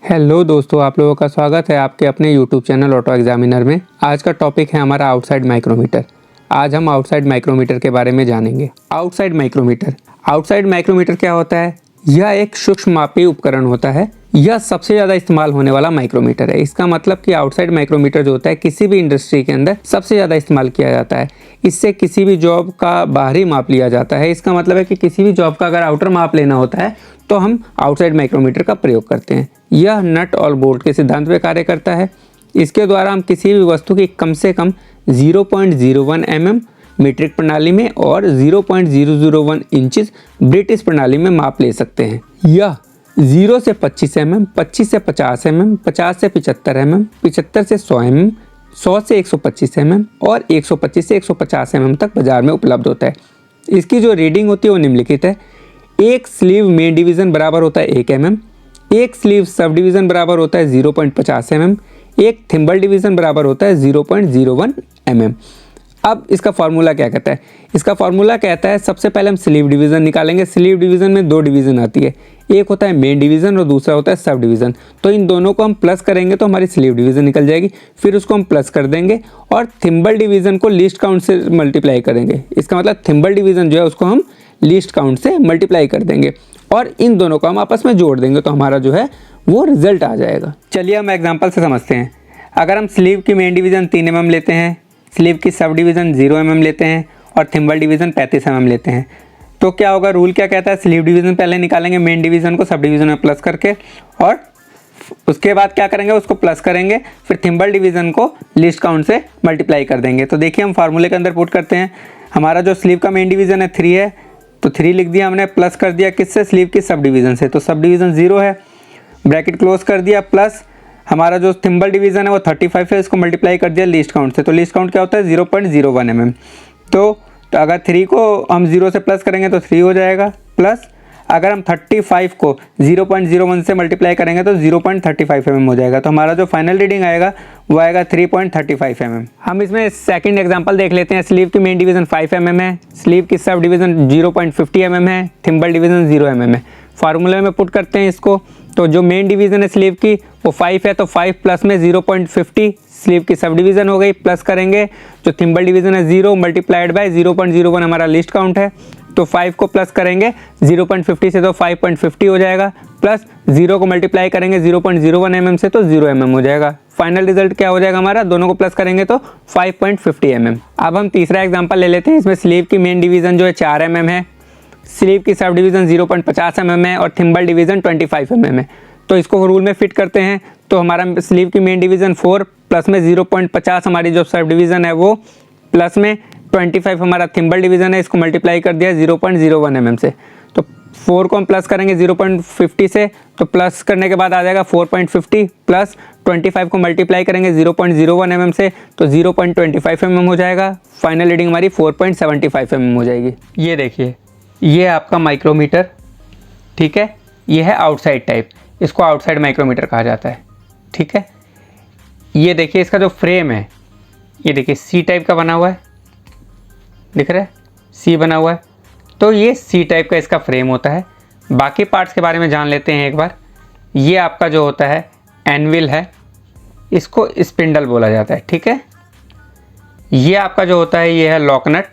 Hello दोस्तों, आप लोगों का स्वागत है आपके अपने यूट्यूब चैनल ऑटो एग्जामिनर में। आज का टॉपिक है हमारा आउटसाइड माइक्रोमीटर। आज हम आउटसाइड माइक्रोमीटर के बारे में जानेंगे। आउटसाइड माइक्रोमीटर क्या होता है? यह एक सूक्ष्म मापी उपकरण होता है। यह सबसे ज़्यादा इस्तेमाल होने वाला माइक्रोमीटर है। इसका मतलब कि आउटसाइड माइक्रोमीटर जो होता है किसी भी इंडस्ट्री के अंदर सबसे ज़्यादा इस्तेमाल किया जाता है। इससे किसी भी जॉब का बाहरी माप लिया जाता है। इसका मतलब है कि किसी भी जॉब का अगर आउटर माप लेना होता है तो हम आउटसाइड माइक्रोमीटर का प्रयोग करते हैं। यह नट और बोल्ट के सिद्धांत पे कार्य करता है। इसके द्वारा हम किसी भी वस्तु की कम से कम 0.01 mm मीट्रिक प्रणाली में और 0.001 इंचेस ब्रिटिश प्रणाली में माप ले सकते हैं। यह 0 से 25 mm, 25 से 50 mm, 50 से 75 mm, 75 से 100 mm, 100 से 125 mm और 125 से 150 mm तक बाजार में उपलब्ध होता है। इसकी जो रीडिंग होती है वो निम्नलिखित है। एक स्लीव मेन डिवीज़न बराबर होता है 1 mm, एक स्लीव सब डिवीज़न बराबर होता है 0.50 mm, एक थिम्बल डिवीज़न बराबर होता है 0.01 mm। अब इसका फार्मूला क्या कहता है? इसका फार्मूला कहता है सबसे पहले हम स्लीव डिवीज़न निकालेंगे। स्लीव डिवीज़न में दो डिवीज़न आती है, एक होता है मेन डिवीज़न और दूसरा होता है सब डिवीज़न। तो इन दोनों को हम प्लस करेंगे तो हमारी स्लीव डिवीज़न निकल जाएगी। फिर उसको हम प्लस कर देंगे और थिम्बल डिवीज़न को लीस्ट काउंट से मल्टीप्लाई करेंगे। इसका मतलब थिम्बल डिवीज़न जो है उसको हम लीस्ट काउंट से मल्टीप्लाई कर देंगे और इन दोनों को हम आपस में जोड़ देंगे तो हमारा जो है वो रिजल्ट आ जाएगा। चलिए हम एग्जांपल से समझते हैं। अगर हम स्लीव की मेन डिवीज़न 3 mm लेते हैं, स्लीव की सब डिवीज़न 0 mm लेते हैं और थिम्बल डिवीज़न 35 mm लेते हैं तो क्या होगा? रूल क्या कहता है? स्लीव डिवीज़न पहले निकालेंगे मेन डिवीज़न को सब डिवीज़न में प्लस करके और उसके बाद क्या करेंगे? उसको प्लस करेंगे। फिर थिम्बल डिवीज़न को लिस्ट काउंट से मल्टीप्लाई कर देंगे। तो देखिए हम फार्मूले के अंदर पुट करते हैं। हमारा जो स्लीव का मेन डिवीज़न है 3 है तो 3 लिख दिया हमने, प्लस कर दिया किससे? स्लीव की सब डिवीज़न से। तो सब डिवीज़न 0 है, ब्रैकेट क्लोज कर दिया, प्लस हमारा जो थिम्बल डिवीज़न है वो 35 है, इसको मल्टीप्लाई कर दिया लीस्ट काउंट से। तो लीस्ट काउंट क्या होता है? 0.01 mm। तो अगर 3 को हम 0 से प्लस करेंगे तो 3 हो जाएगा, प्लस अगर हम 35 को 0.01 से मल्टीप्लाई करेंगे तो 0.35 mm हो जाएगा। तो हमारा जो फाइनल रीडिंग आएगा वो आएगा 3.35 mm। हम इसमें सेकंड एग्जांपल देख लेते हैं। स्लीव की मेन डिवीज़न 5 mm है, स्लीव की सब डिवीज़न 0.50 mm है, थिम्बल डिवीज़न 0 mm है। फार्मूले में पुट करते हैं इसको। तो जो मेन डिवीज़न है स्लीव की वो 5 है तो 5 प्लस में 0.50 स्लीव की सब डिवीज़न हो गई, प्लस करेंगे जो थिम्बल डिवीज़न है 0 मल्टीप्लाइड बाय 0.01 हमारा लिस्ट काउंट है। तो 5 को प्लस करेंगे 0.50 से तो 5.50 हो जाएगा, प्लस 0 को मल्टीप्लाई करेंगे 0.01 mm से तो 0 mm हो जाएगा। फाइनल रिजल्ट क्या हो जाएगा हमारा? दोनों को प्लस करेंगे तो 5.50 mm। अब हम तीसरा एग्जांपल ले लेते हैं। इसमें स्लीव की मेन डिवीज़न जो है 4 mm है, स्लीव की सब डिवीज़न 0.50 mm है और थिम्बल डिवीज़न 25 mm है। तो इसको रूल में फिट करते हैं। तो हमारा स्लीव की मेन डिवीज़न 4 प्लस में 0.50 हमारी जो सब डिवीज़न है वो, प्लस में 25 हमारा थिम्बल डिवीज़न है, इसको मल्टीप्लाई कर दिया 0.01 mm से। तो 4 को हम प्लस करेंगे 0.50 से तो प्लस करने के बाद आ जाएगा 4.50, प्लस 25 को मल्टीप्लाई करेंगे 0.01 mm से तो 0.25 mm हो जाएगा। फाइनल रीडिंग हमारी 4.75 mm हो जाएगी। ये देखिए, ये है आपका माइक्रोमीटर, ठीक है। ये है आउटसाइड टाइप, इसको आउटसाइड माइक्रोमीटर कहा जाता है, ठीक है। ये देखिए इसका जो फ्रेम है, ये देखिए सी टाइप का बना हुआ है, दिख रहा है सी बना हुआ है। तो ये सी टाइप का इसका फ्रेम होता है। बाकी पार्ट्स के बारे में जान लेते हैं एक बार। ये आपका जो होता है एनविल है, इसको स्पिंडल बोला जाता है, ठीक है। ये आपका जो होता है ये है लॉक नट,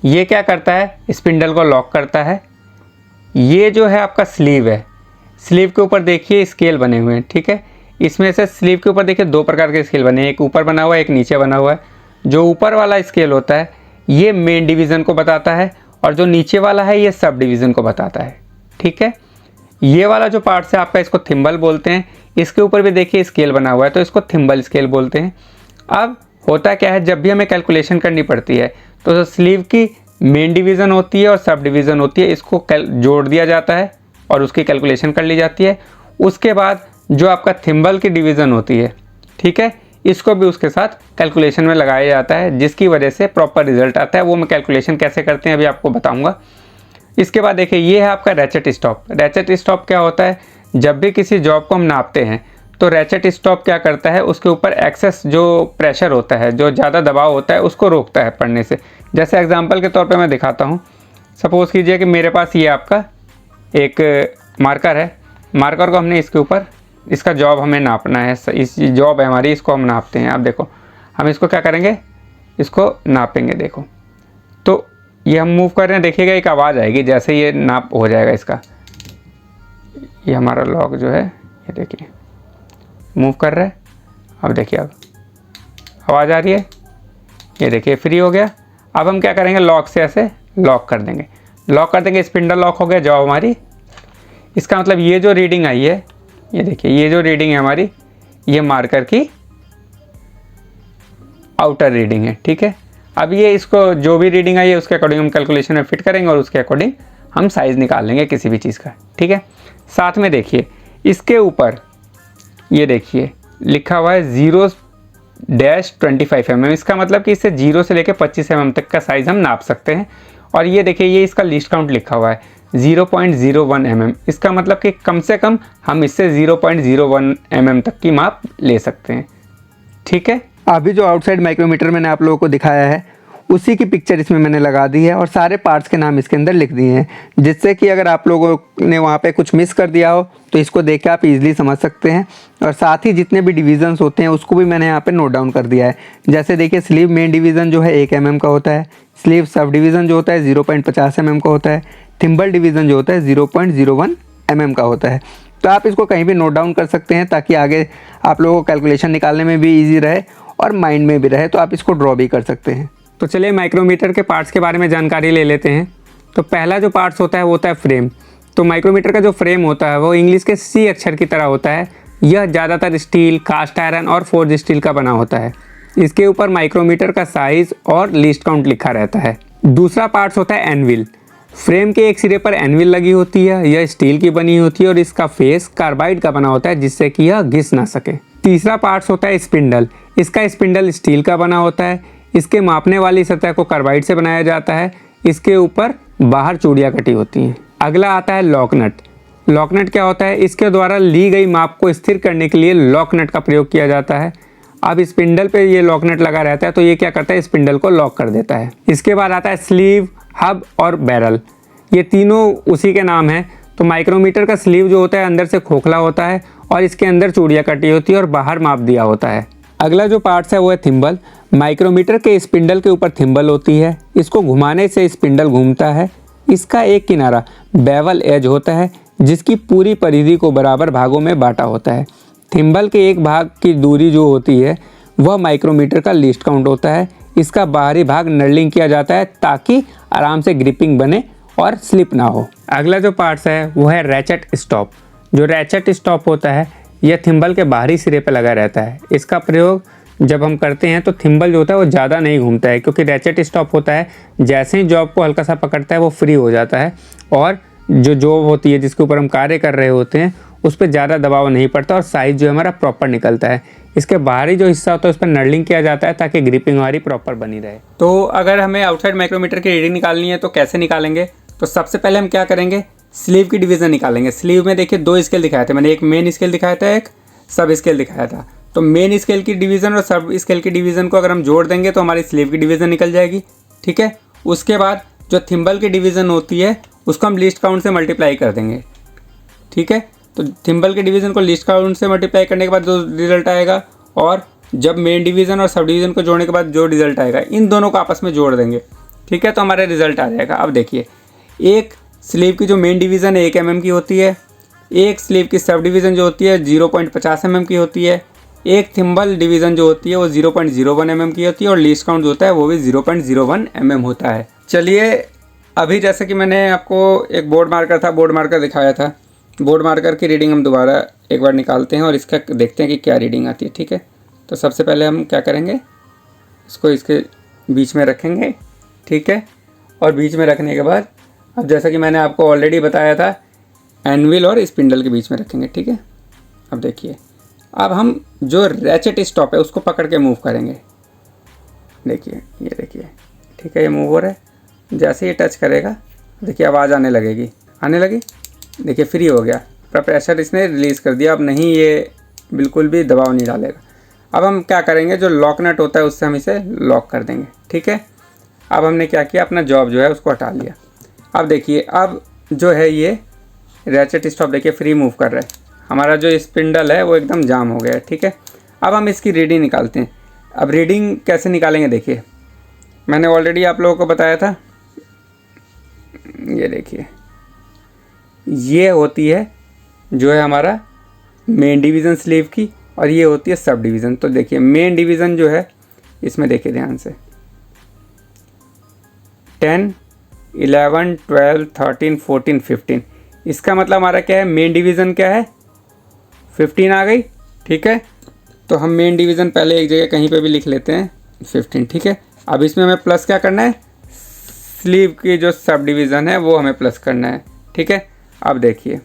ये क्या करता है? स्पिंडल को लॉक करता है। ये जो है आपका स्लीव है, स्लीव के ऊपर देखिए स्केल बने हुए हैं, ठीक है। इसमें से स्लीव के ऊपर देखिए 2 प्रकार के स्केल बने हैं, एक ऊपर बना हुआ है, एक नीचे बना हुआ है। जो ऊपर वाला स्केल होता है ये मेन डिवीज़न को बताता है और जो नीचे वाला है ये सब डिवीज़न को बताता है, ठीक है। ये वाला जो पार्ट है आपका, इसको थिम्बल बोलते हैं। इसके ऊपर भी देखिए स्केल बना हुआ है तो इसको थिम्बल स्केल बोलते हैं। अब होता क्या है, जब भी हमें कैलकुलेशन करनी पड़ती है तो स्लीव की मेन डिवीज़न होती है और सब डिवीज़न होती है, इसको जोड़ दिया जाता है और उसकी कैलकुलेशन कर ली जाती है। उसके बाद जो आपका थिम्बल की डिवीज़न होती है, ठीक है, इसको भी उसके साथ कैलकुलेशन में लगाया जाता है, जिसकी वजह से प्रॉपर रिजल्ट आता है। वो मैं कैलकुलेशन कैसे करते हैं अभी आपको बताऊंगा। इसके बाद देखिए ये है आपका रैचेट स्टॉप। रैचेट स्टॉप क्या होता है? जब भी किसी जॉब को हम नापते हैं तो रैचेट स्टॉप क्या करता है? उसके ऊपर एक्सेस जो प्रेशर होता है, जो ज़्यादा दबाव होता है, उसको रोकता है पड़ने से। जैसे एग्जाम्पल के तौर पर मैं दिखाता हूँ। सपोज़ कीजिए कि मेरे पास ये आपका एक मार्कर है, मार्कर को हमने इसके ऊपर इसका जॉब हमें नापना है, इस जॉब है हमारी, इसको हम नापते हैं। अब देखो हम इसको क्या करेंगे, इसको नापेंगे। देखो तो ये हम मूव कर रहे हैं, देखिएगा एक आवाज़ आएगी जैसे ये नाप हो जाएगा इसका। ये हमारा लॉक जो है ये देखिए मूव कर रहा है। अब देखिए अब आवाज़ आ रही है, ये देखिए फ्री हो गया। अब हम क्या करेंगे, लॉक से ऐसे लॉक कर देंगे, लॉक कर देंगे, स्पिंडल लॉक हो गया, जॉब हमारी। इसका मतलब ये जो रीडिंग आई है, ये देखिए ये जो रीडिंग है हमारी, ये मार्कर की आउटर रीडिंग है, ठीक है। अब ये इसको जो भी रीडिंग आई है उसके अकॉर्डिंग हम कैलकुलेशन में फिट करेंगे और उसके अकॉर्डिंग हम साइज़ निकाल लेंगे किसी भी चीज़ का, ठीक है। साथ में देखिए इसके ऊपर ये देखिए लिखा हुआ है 0-25 mm। इसका मतलब कि इससे 0 से लेकर 25 mm तक का साइज़ हम नाप सकते हैं। और ये देखिए ये इसका लीस्ट काउंट लिखा हुआ है 0.01 mm। इसका मतलब कि कम से कम हम इससे 0.01 mm तक की माप ले सकते हैं, ठीक है। अभी जो आउटसाइड माइक्रोमीटर मैंने आप लोगों को दिखाया है उसी की पिक्चर इसमें मैंने लगा दी है और सारे पार्ट्स के नाम इसके अंदर लिख दिए हैं, जिससे कि अगर आप लोगों ने वहाँ पे कुछ मिस कर दिया हो तो इसको देख के आप इजीली समझ सकते हैं। और साथ ही जितने भी डिवीजन्स होते हैं उसको भी मैंने यहाँ पे नोट डाउन कर दिया है। जैसे देखिए स्लीव मेन डिवीज़न जो है 1 mm का होता है, स्लीव सब डिवीज़न जो होता है 0.50 mm का होता है, थिम्बल डिवीज़न जो होता है 0.01 mm का होता है। तो आप इसको कहीं भी नोट डाउन कर सकते हैं ताकि आगे आप लोगों को कैलकुलेशन निकालने में भी ईजी रहे और माइंड में भी रहे, तो आप इसको ड्रॉ भी कर सकते हैं। तो चलिए माइक्रोमीटर के पार्ट्स के बारे में जानकारी ले लेते हैं। तो पहला जो पार्ट्स होता है वो होता है फ्रेम। तो माइक्रोमीटर का जो फ्रेम होता है वो इंग्लिश के C अक्षर की तरह होता है। यह ज़्यादातर स्टील, कास्ट आयरन और फोर्ज स्टील का बना होता है। इसके ऊपर माइक्रोमीटर का साइज़ और लीस्ट काउंट लिखा रहता है। दूसरा पार्ट्स होता है एनविल। फ्रेम के एक सिरे पर एनविल लगी होती है, यह स्टील की बनी होती है और इसका फेस कार्बाइड का बना होता है जिससे कि यह घिस ना सके। तीसरा पार्ट्स होता है स्पिंडल। इसका स्पिंडल स्टील का बना होता है, इसके मापने वाली सतह को कार्बाइड से बनाया जाता है, इसके ऊपर बाहर चूड़ियाँ कटी होती हैं। अगला आता है लॉक नट। लॉक नट क्या होता है, इसके द्वारा ली गई माप को स्थिर करने के लिए लॉक नट का प्रयोग किया जाता है। अब स्पिंडल पे ये लॉक नट लगा रहता है तो ये क्या करता है, स्पिंडल को लॉक कर देता है। इसके बाद आता है स्लीव, हब और बैरल। ये तीनों उसी के नाम हैं। तो माइक्रोमीटर का स्लीव जो होता है अंदर से खोखला होता है और इसके अंदर चूड़ियाँ कटी होती है और बाहर माप दिया होता है। अगला जो पार्ट्स है वो है थिम्बल। माइक्रोमीटर के स्पिंडल के ऊपर थिम्बल होती है, इसको घुमाने से स्पिंडल घूमता है। इसका एक किनारा बेवल एज होता है जिसकी पूरी परिधि को बराबर भागों में बांटा होता है। थिम्बल के एक भाग की दूरी जो होती है वह माइक्रोमीटर का लीस्ट काउंट होता है। इसका बाहरी भाग नर्लिंग किया जाता है ताकि आराम से ग्रिपिंग बने और स्लिप ना हो। अगला जो पार्ट्स है वो है रैचेट स्टॉप। जो रैचेट स्टॉप होता है यह थिम्बल के बाहरी सिरे पर लगा रहता है। इसका प्रयोग जब हम करते हैं तो थिम्बल जो होता है वो ज़्यादा नहीं घूमता है, क्योंकि रैचेट स्टॉप होता है जैसे ही जॉब को हल्का सा पकड़ता है वो फ्री हो जाता है और जो जॉब होती है जिसके ऊपर हम कार्य कर रहे होते हैं उस पर ज़्यादा दबाव नहीं पड़ता और साइज़ जो है हमारा प्रॉपर निकलता है। इसके बाहरी जो हिस्सा होता है उस पर नर्लिंग किया जाता है ताकि ग्रिपिंग हमारी प्रॉपर बनी रहे। तो अगर हमें आउटसाइड माइक्रोमीटर की रीडिंग निकालनी है तो कैसे निकालेंगे, तो सबसे पहले हम क्या करेंगे, स्लीव की डिवीज़न निकालेंगे। स्लीव में देखिए 2 स्केल दिखाए थे मैंने, एक मेन स्केल दिखाया था, एक सब स्केल दिखाया था। तो मेन स्केल की डिवीज़न और सब स्केल की डिवीज़न को अगर हम जोड़ देंगे तो हमारी स्लीव की डिवीज़न निकल जाएगी, ठीक है। उसके बाद जो थिम्बल की डिवीज़न होती है उसको हम लीस्ट काउंट से मल्टीप्लाई कर देंगे, ठीक है। तो थिम्बल के डिवीज़न को लीस्ट काउंट से मल्टीप्लाई करने के बाद जो रिजल्ट आएगा और जब मेन डिवीज़न और सब डिवीज़न को जोड़ने के बाद जो रिजल्ट आएगा इन दोनों को आपस में जोड़ देंगे, ठीक है। तो हमारा रिजल्ट आ जाएगा। अब देखिए एक स्लीव की जो मेन डिवीज़न है 1 mm की होती है, एक स्लीव की सब डिवीज़न जो होती है 0.50 mm की होती है, एक थिम्बल डिवीज़न जो होती है वो 0.01 mm की होती है और लीस्ट काउंट जो होता है वो भी 0.01 mm होता है। चलिए अभी जैसे कि मैंने आपको एक बोर्ड मार्कर था, बोर्ड मार्कर दिखाया था, बोर्ड मार्कर की रीडिंग हम दोबारा एक बार निकालते हैं और इसका देखते हैं कि क्या रीडिंग आती है, ठीक है। तो सबसे पहले हम क्या करेंगे, इसको इसके बीच में रखेंगे, ठीक है। और बीच में रखने के बाद अब जैसा कि मैंने आपको ऑलरेडी बताया था एनविल और स्पिंडल के बीच में रखेंगे, ठीक है। अब देखिए अब हम जो रैचेट स्टॉप है उसको पकड़ के मूव करेंगे। देखिए ये देखिए, ठीक है, ये मूव हो रहा है। जैसे ये टच करेगा देखिए आवाज़ आने लगेगी, आने लगी, देखिए फ्री हो गया, पूरा प्रेशर इसने रिलीज़ कर दिया। अब नहीं ये बिल्कुल भी दबाव नहीं डालेगा। अब हम क्या करेंगे, जो लॉक नट होता है उससे हम इसे लॉक कर देंगे, ठीक है। अब हमने क्या किया, अपना जॉब जो है उसको हटा लिया। अब देखिए अब जो है ये रैचेट स्टॉप देखिए फ्री मूव कर रहा है। हमारा जो स्पिंडल है वो एकदम जाम हो गया है। ठीक है, अब हम इसकी रीडिंग निकालते हैं। अब रीडिंग कैसे निकालेंगे देखिए, मैंने ऑलरेडी आप लोगों को बताया था। ये देखिए, ये होती है जो है हमारा मेन डिवीज़न स्लीव की, और ये होती है सब डिवीज़न। तो देखिए मेन डिवीज़न जो है इसमें देखिए ध्यान से 10, 11, 12, 13, 14, 15, इसका मतलब हमारा क्या है, मेन डिवीज़न क्या है 15 आ गई। ठीक है, तो हम मेन डिवीज़न पहले एक जगह कहीं पे भी लिख लेते हैं 15। ठीक है, अब इसमें हमें प्लस क्या करना है, स्लीव की जो सब डिवीज़न है वो हमें प्लस करना है। ठीक है, अब देखिए,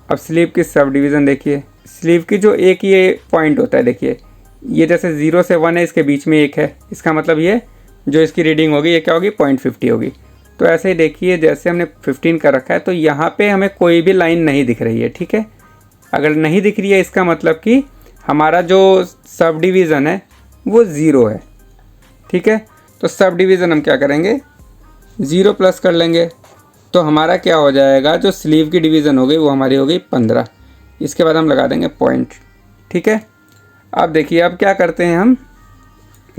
अब स्लीव की सब डिवीज़न देखिए, स्लीव की जो एक ये पॉइंट होता है, देखिए ये जैसे 0 से 1 है, इसके बीच में एक है, इसका मतलब ये जो इसकी रीडिंग होगी ये क्या होगी, 0.50 होगी। तो ऐसे ही देखिए, जैसे हमने 15 कर रखा है तो यहाँ पे हमें कोई भी लाइन नहीं दिख रही है। ठीक है, अगर नहीं दिख रही है इसका मतलब कि हमारा जो सब डिवीज़न है वो 0 है। ठीक है, तो सब डिवीज़न हम क्या करेंगे, 0 प्लस कर लेंगे, तो हमारा क्या हो जाएगा, जो स्लीव की डिवीज़न हो गई वो हमारी हो गई 15। इसके बाद हम लगा देंगे पॉइंट। ठीक है, अब देखिए अब क्या करते हैं हम,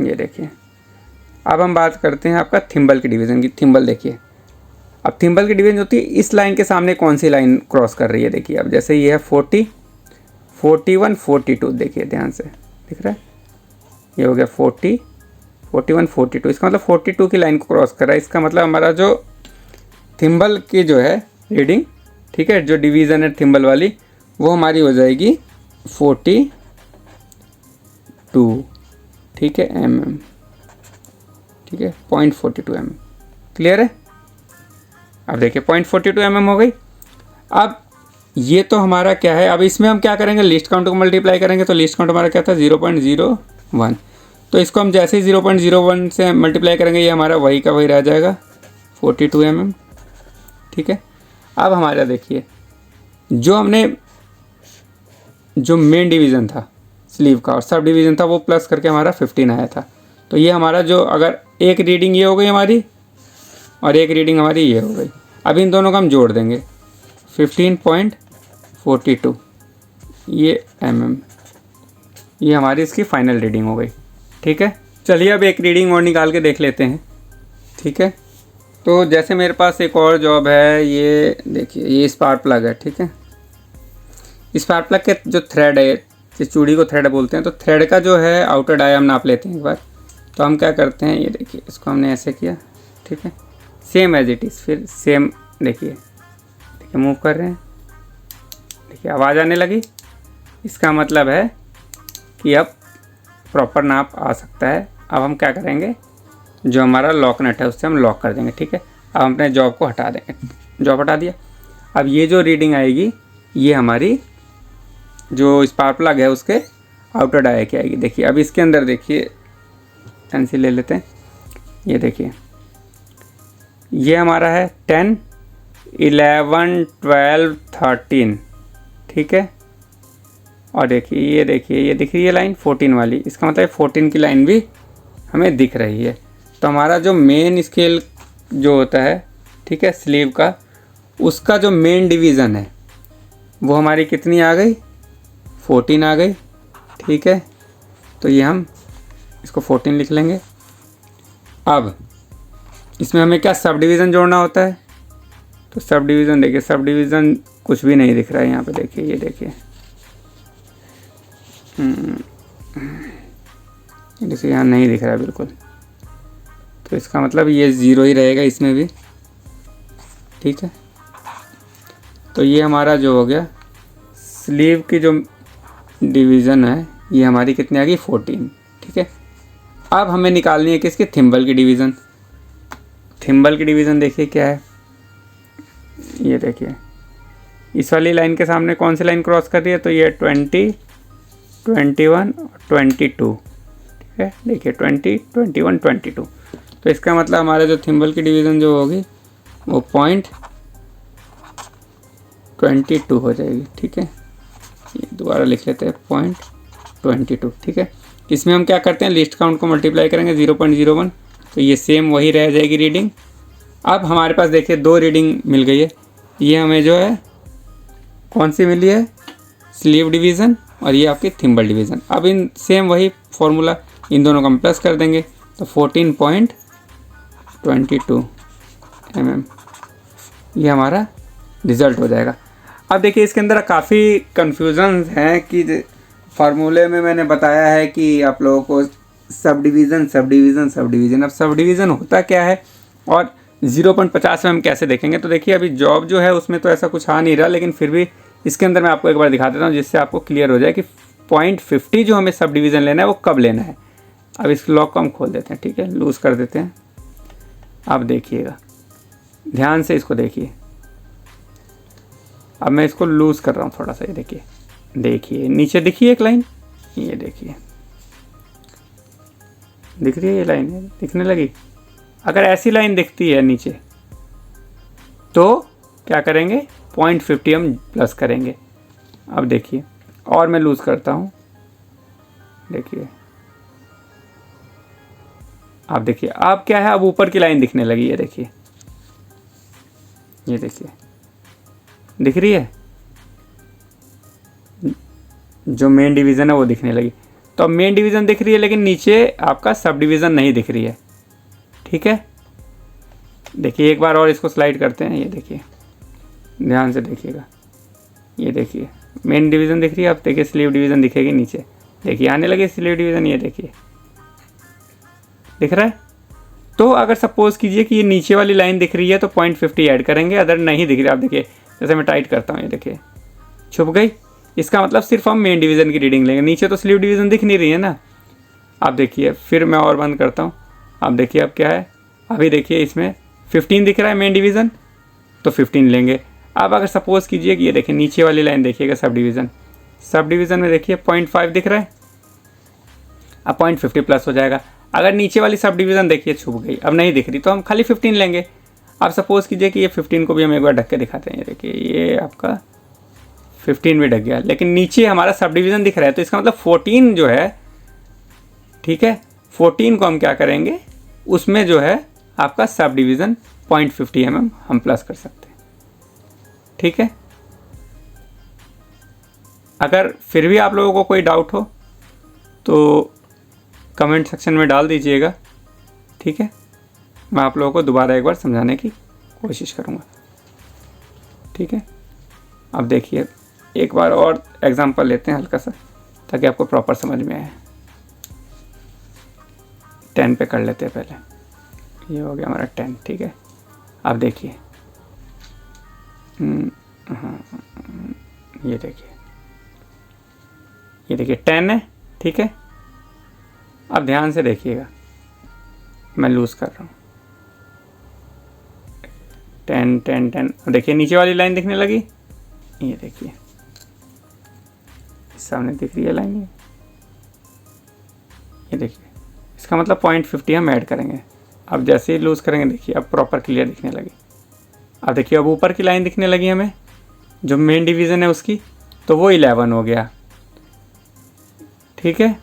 ये देखिए अब हम बात करते हैं आपका थिम्बल की डिवीज़न की। थिम्बल देखिए, अब थिम्बल की डिवीज़न होती है इस लाइन के सामने कौन सी लाइन क्रॉस कर रही है। देखिए अब जैसे ये है 40, 41, 42, देखिए ध्यान से दिख रहा है, ये हो गया 40, 41, 42, इसका मतलब 42 की लाइन को क्रॉस कर रहा है। इसका मतलब हमारा जो थिम्बल की जो है रीडिंग, ठीक है, जो डिवीज़न है थिम्बल वाली, वो हमारी हो जाएगी 42। ठीक है, mm, ठीक है, 0.42 mm। क्लियर है, अब देखिए 0.42 mm हो गई। अब ये तो हमारा क्या है, अब इसमें हम क्या करेंगे, लिस्ट काउंट को मल्टीप्लाई करेंगे, तो लिस्ट काउंट हमारा क्या था 0.01, तो इसको हम जैसे ही 0.01 से मल्टीप्लाई करेंगे ये हमारा वही का वही रह जाएगा 42 mm। ठीक है, अब हमारा देखिए जो हमने जो मेन डिवीज़न था स्लीव का और सब डिवीज़न था वो प्लस करके हमारा 15 आया था। तो ये हमारा जो, अगर एक रीडिंग ये हो गई हमारी और एक रीडिंग हमारी ये हो गई, अब इन दोनों को हम जोड़ देंगे 15.42 ये mm, ये हमारी इसकी फाइनल रीडिंग हो गई। ठीक है, चलिए अब एक रीडिंग और निकाल के देख लेते हैं। ठीक है, तो जैसे मेरे पास एक और जॉब है, ये देखिए ये स्पार्क प्लग है। ठीक है, स्पार्क प्लग के जो थ्रेड है, इस चूड़ी को थ्रेड बोलते हैं, तो थ्रेड का जो है आउटर डाई हम नाप लेते हैं एक बार। तो हम क्या करते हैं, ये देखिए इसको हमने ऐसे किया। ठीक है, सेम एज इट इज़, फिर सेम देखिए, ठीक है, मूव कर रहे हैं, देखिए आवाज़ आने लगी, इसका मतलब है कि अब प्रॉपर नाप आ सकता है। अब हम क्या करेंगे, जो हमारा लॉक नट है उससे हम लॉक कर देंगे। ठीक है, अब हम अपने जॉब को हटा देंगे, जॉब हटा दिया। अब ये जो रीडिंग आएगी ये हमारी जो स्पार्क प्लग है उसके आउटर डाई की आएगी। देखिए अब इसके अंदर देखिए, पेंसिल ले लेते हैं, ये देखिए ये हमारा है 10, 11, 12, 13। ठीक है, और देखिए ये दिख रही है लाइन 14 वाली, इसका मतलब 14 की लाइन भी हमें दिख रही है। तो हमारा जो मेन स्केल जो होता है, ठीक है, स्लीव का, उसका जो मेन डिवीज़न है वो हमारी कितनी आ गई, 14 आ गई। ठीक है, तो ये हम इसको 14 लिख लेंगे। अब इसमें हमें क्या सब डिवीज़न जोड़ना होता है, तो सब डिवीज़न देखिए, सब डिवीज़न कुछ भी नहीं दिख रहा है यहाँ पे, देखिए ये देखिए, देखिए यहाँ नहीं दिख रहा है बिल्कुल, तो इसका मतलब ये 0 ही रहेगा इसमें भी। ठीक है, तो ये हमारा जो हो गया स्लीव की जो डिवीज़न है ये हमारी कितनी आ गई, 14। ठीक है, अब हमें निकालनी है किसकी, थिम्बल की डिवीज़न। थिम्बल की डिवीज़न देखिए क्या है, ये देखिए इस वाली लाइन के सामने कौन सी लाइन क्रॉस कर रही है, तो ये 20, 21 और 22। ठीक है, देखिए 20, 21, 22, तो इसका मतलब हमारा जो थिम्बल की डिवीज़न जो होगी वो 0.22 हो जाएगी। ठीक है, ये दोबारा लिख लेते हैं 0.22। ठीक है, इसमें हम क्या करते हैं, लिस्ट काउंट को मल्टीप्लाई करेंगे 0.01, तो ये सेम वही रह जाएगी रीडिंग। अब हमारे पास देखिए 2 रीडिंग मिल गई है, ये हमें जो है कौन सी मिली है, स्लीव डिवीज़न और ये आपकी थिम्बल डिवीज़न। अब इन सेम वही फॉर्मूला, इन दोनों को हम प्लस कर देंगे तो 14.22 mm ये हमारा रिज़ल्ट हो जाएगा। अब देखिए इसके अंदर काफ़ी कन्फ्यूज़न हैं कि फार्मूले में मैंने बताया है कि आप लोगों को sub division sub division sub division, अब सब डिवीज़न होता क्या है और 0.50 में हम कैसे देखेंगे। तो देखिए अभी जॉब जो है उसमें तो ऐसा कुछ आ नहीं रहा, लेकिन फिर भी इसके अंदर मैं आपको एक बार दिखा देता हूँ जिससे आपको क्लियर हो जाए कि 0.50 जो हमें सब डिवीज़न लेना है वो कब लेना है। अब इस लॉक को हम खोल देते हैं, ठीक है, लूज़ कर देते हैं। आप देखिएगा, ध्यान से इसको देखिए। अब मैं इसको लूज़ कर रहा हूँ थोड़ा सा, ये देखिए, देखिए नीचे दिखिए एक लाइन, ये देखिए दिख रही है, ये लाइन दिखने लगी। अगर ऐसी लाइन दिखती है नीचे तो क्या करेंगे, 0.50 हम प्लस करेंगे। अब देखिए और मैं लूज़ करता हूँ, देखिए आप देखिए, अब क्या है, अब ऊपर की लाइन दिखने लगी है, देखिए ये देखिए दिख रही है, जो मेन डिवीज़न है वो दिखने लगी। तो अब मेन डिवीज़न दिख रही है लेकिन नीचे आपका सब डिवीज़न नहीं दिख रही है, ठीक है। देखिए एक बार और इसको स्लाइड करते हैं, ये देखिए ध्यान से देखिएगा, ये देखिए मेन डिवीज़न दिख रही है। अब देखिए स्लीव डिवीज़न दिखेगी नीचे, देखिए आने लगे स्लीव डिवीज़न, ये देखिए दिख रहा है। तो अगर सपोज़ कीजिए कि ये नीचे वाली लाइन दिख रही है तो 0.50 ऐड करेंगे, अदर नहीं दिख रही, आप देखिए जैसे मैं टाइट करता हूँ, ये देखिए छुप गई। इसका मतलब सिर्फ हम मेन डिवीज़न की रीडिंग लेंगे, नीचे तो स्लीव डिवीज़न दिख नहीं रही है ना। आप देखिए फिर मैं और बंद करता हूँ, आप देखिए अब क्या है, अभी देखिए इसमें 15 दिख रहा है मेन डिवीज़न, तो 15 लेंगे। अब अगर सपोज़ कीजिए कि ये देखिए नीचे वाली लाइन देखिएगा सब डिवीज़न में देखिए 0.5 दिख रहा है, अब 0.50 प्लस हो जाएगा। अगर नीचे वाली सब डिवीज़न देखिए छुप गई, अब नहीं दिख रही, तो हम खाली 15 लेंगे। अब सपोज़ कीजिए कि ये 15 को भी हम एक बार ढक के दिखाते हैं, ये देखिए ये आपका 15 भी ढक गया, लेकिन नीचे हमारा सब डिवीज़न दिख रहा है, तो इसका मतलब 14 जो है, ठीक है, 14 को हम क्या करेंगे, उसमें जो है आपका सब डिवीज़न 0.50 mm हम प्लस कर सकते हैं, ठीक है। अगर फिर भी आप लोगों को कोई डाउट हो तो कमेंट सेक्शन में डाल दीजिएगा, ठीक है, मैं आप लोगों को दोबारा एक बार समझाने की कोशिश करूँगा, ठीक है। अब देखिए एक बार और एग्जांपल लेते हैं हल्का सा, ताकि आपको प्रॉपर समझ में आए। 10 पे कर लेते हैं पहले, ये हो गया हमारा 10, ठीक है। अब देखिए हाँ ये देखिए 10 है, ठीक है। अब ध्यान से देखिएगा, मैं लूज़ कर रहा हूँ, 10 10 10। देखिए नीचे वाली लाइन दिखने लगी, ये देखिए सामने दिख रही है लाइन, ये देखिए, इसका मतलब 0.50 हम ऐड करेंगे। अब जैसे ही लूज़ करेंगे देखिए अब प्रॉपर क्लियर दिखने लगी। अब देखिए अब ऊपर की लाइन दिखने लगी हमें, जो मेन डिवीज़न है उसकी, तो वो 11 हो गया, ठीक है।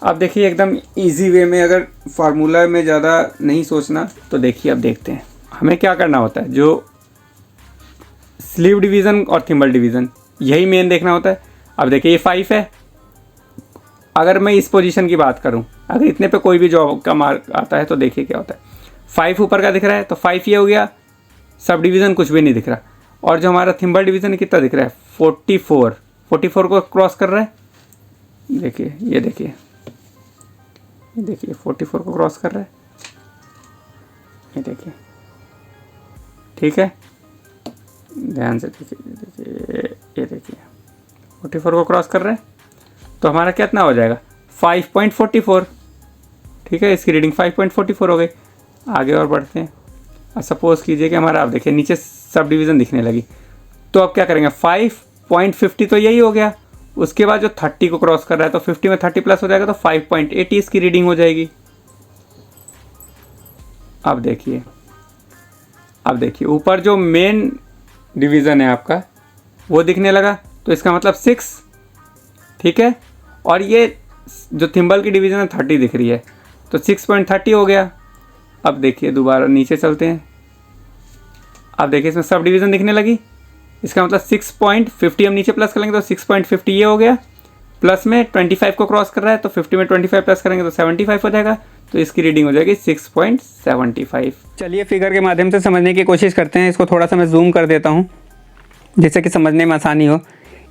अब देखिए एकदम इजी वे में, अगर फार्मूला में ज़्यादा नहीं सोचना तो देखिए अब देखते हैं हमें क्या करना होता है। जो स्लीव डिवीज़न और थिम्बल डिवीज़न, यही मेन देखना होता है। अब देखिए ये 5 है, अगर मैं इस पोजीशन की बात करूं, अगर इतने पे कोई भी जॉब का मार्क आता है तो देखिए क्या होता है, 5 ऊपर का दिख रहा है तो 5 ये हो गया, सब डिवीज़न कुछ भी नहीं दिख रहा। और जो हमारा थिम्बल डिवीज़न कितना दिख रहा है, 44 को क्रॉस कर रहा है, देखिए ये देखिए 44 को क्रॉस कर रहा है, ये देखिए, ठीक है, ध्यान से देखिए, ये देखिए 44 को क्रॉस कर रहे हैं, तो हमारा कितना हो जाएगा 5.44, ठीक है। इसकी रीडिंग 5.44 हो गई। आगे और बढ़ते हैं। अब सपोज़ कीजिए कि हमारा, आप देखिए नीचे सब डिवीज़न दिखने लगी, तो अब क्या करेंगे, 5.50 तो यही हो गया, उसके बाद जो 30 को क्रॉस कर रहा है तो 50 में 30 प्लस हो जाएगा, तो 5.80 इसकी रीडिंग हो जाएगी। अब देखिए ऊपर जो मेन डिवीज़न है आपका वो दिखने लगा, तो इसका मतलब 6, ठीक है। और ये जो थिम्बल की डिवीज़न है 30 दिख रही है, तो 6.30 हो गया। अब देखिए दोबारा नीचे चलते हैं, अब देखिए इसमें सब डिवीज़न दिखने लगी, इसका मतलब 6.50 हम नीचे प्लस कर लेंगे तो 6.50 ये हो गया, प्लस में 25 को क्रॉस कर रहा है तो 50 में 25 प्लस करेंगे तो 75 हो जाएगा, तो इसकी रीडिंग हो जाएगी 6.75। चलिए फिगर के माध्यम से समझने की कोशिश करते हैं। इसको थोड़ा सा मैं जूम कर देता हूँ जिससे कि समझने में आसानी हो।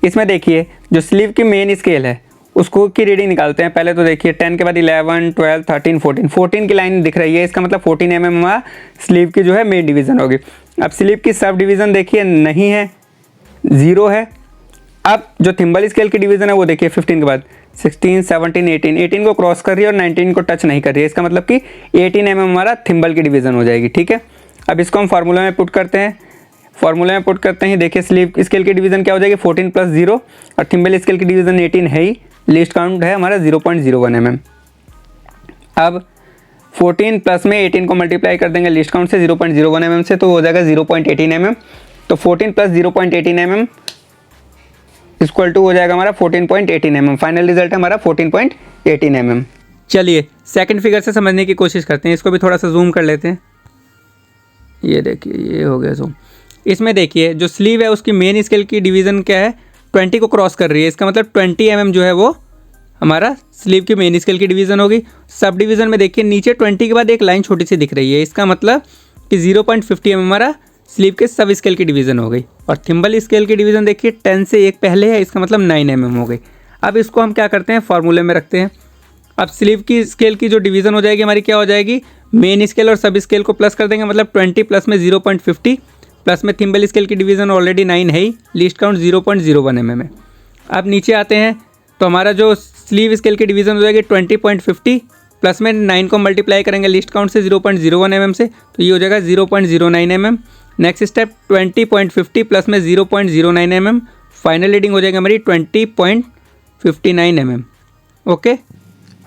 इसमें देखिए जो स्लीव की मेन स्केल है उसको की रीडिंग निकालते हैं। पहले तो देखिए 10 के बाद 11, 12, 13, 14 की लाइन दिख रही है, इसका मतलब 14 mm हमारा स्लीव की जो है मेन डिवीज़न होगी। अब स्लीव की सब डिवीज़न देखिए नहीं है, 0 है। अब जो थिम्बल स्केल की डिवीज़न है वो देखिए 15 के बाद 16, 17, 18 को क्रॉस कर रही है और 19 को टच नहीं कर रही है, इसका मतलब कि 18 mm हमारा थिम्बल की डिवीज़न हो जाएगी। ठीक है, अब इसको हम फार्मूला में पुट करते हैं। फार्मूला में पुट करते हैं, देखिए स्लीव स्केल की डिवीज़न क्या हो जाएगी 14 + 0 और थिम्बल स्केल की डिवीज़न 18 है ही, लीस्ट काउंट है हमारा 0.01 mm। अब 14 प्लस में 18 को मल्टीप्लाई कर देंगे लीस्ट काउंट से 0.01 mm से, तो हो जाएगा 0.18 mm। तो 14 + 0.18 mm इक्वल टू हो जाएगा हमारा 14.18 mm। फाइनल रिजल्ट है हमारा 14.18 mm। चलिए सेकंड फिगर से समझने की कोशिश करते हैं, इसको भी थोड़ा सा जूम कर लेते हैं। ये देखिए ये हो गया जूम। इसमें देखिए जो स्लीव है उसकी मेन स्केल की डिवीज़न क्या है 20 को क्रॉस कर रही है, इसका मतलब 20 mm जो है वो हमारा स्लीव की मेन स्केल की डिवीज़न होगी। सब डिवीज़न में देखिए नीचे 20 के बाद एक लाइन छोटी सी दिख रही है, इसका मतलब कि 0.50 mm हमारा स्लीव के सब स्केल की डिवीज़न हो गई। और थिम्बल स्केल की डिवीज़न देखिए 10 से एक पहले है, इसका मतलब 9 mm हो गई। अब इसको हम क्या करते हैं फार्मूले में रखते हैं। अब स्लीव की स्केल की जो डिवीज़न हो जाएगी हमारी क्या हो जाएगी, मेन स्केल और सब स्केल को प्लस कर देंगे, मतलब 20 प्लस में 0.50 प्लस में थिम्बल स्केल की डिवीज़न ऑलरेडी 9 है ही, लीस्ट काउंट 0.01 mm है। अब नीचे आते हैं तो हमारा जो स्लीव स्केल की डिवीज़न हो जाएगी 20.50 प्लस में 9 को मल्टीप्लाई करेंगे लीस्ट काउंट से 0.01 mm से, तो ये हो जाएगा 0.09 mm। नेक्स्ट स्टेप 20.50 प्लस में 0.09 mm, फाइनल रीडिंग हो जाएगी हमारी 20.59 mm। ओके,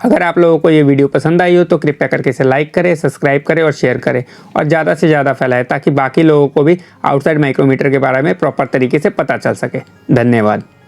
अगर आप लोगों को ये वीडियो पसंद आई हो तो कृपया करके इसे लाइक करें, सब्सक्राइब करें और शेयर करें और ज़्यादा से ज़्यादा फैलाएं ताकि बाकी लोगों को भी आउटसाइड माइक्रोमीटर के बारे में प्रॉपर तरीके से पता चल सके। धन्यवाद।